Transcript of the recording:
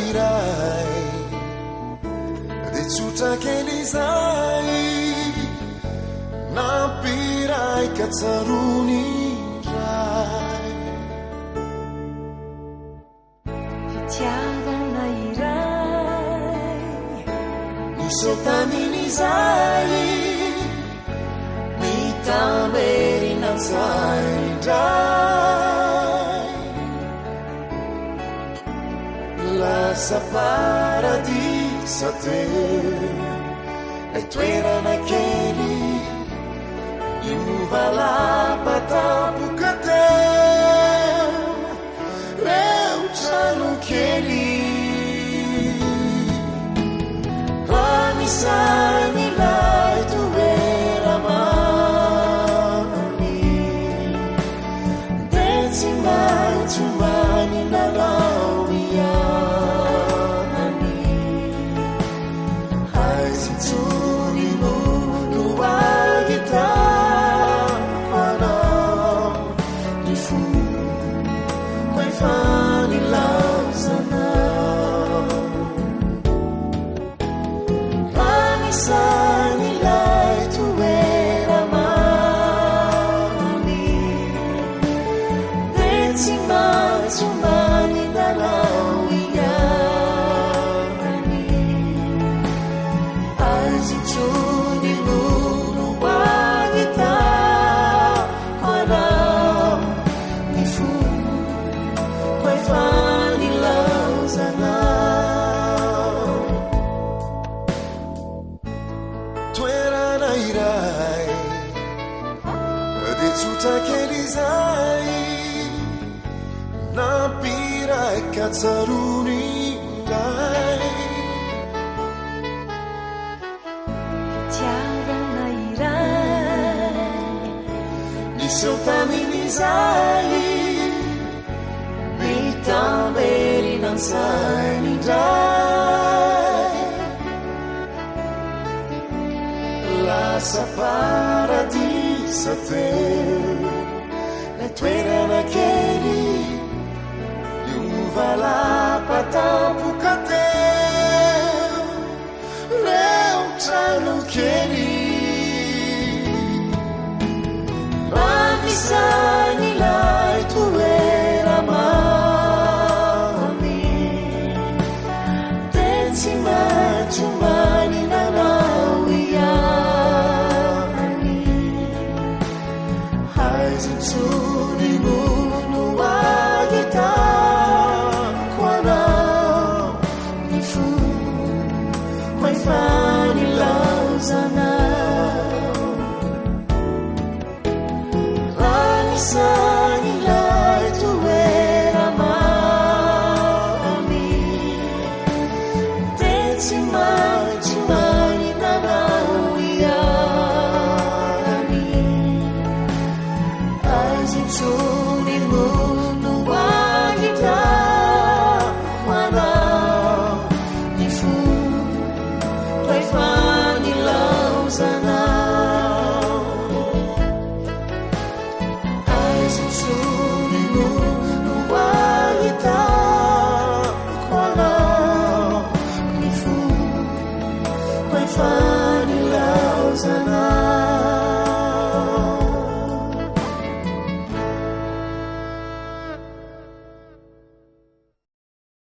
iray de tsotra kely izay nampiray katsarony ray fitiavana iray niseo taminy izay mitamerinatsay ray lasa paradisa teo lay toerana kely inovalapatapoka teo reo trano kely anisany lay toera mamy de tsy maintsy many lalao ianany aizintsony no agita manao ny fo maifany lauzanao anisany lay toera mamy de tsy maintsy many lalao ianany aizintsony no agita manao ny fo maifany lauzanao toerana iray de tsotra kely izay nampiray katsarony ray fitiavana iray niseo taminy izay mitamerinansainy ray lasa paradisa teo lay toerana kely iovalapatapoka teo reo trano kely anisany lay toera mamy de tsy maintsy many lalao ianany aizintsony no agitako anao ny fo maifany lauzanao anisany lay toera mamy de tsy maintsy many lalao ianany aizintsony no agitako anao ny fo maifany lauzanao aizintsony no agitako anao ny fo maifany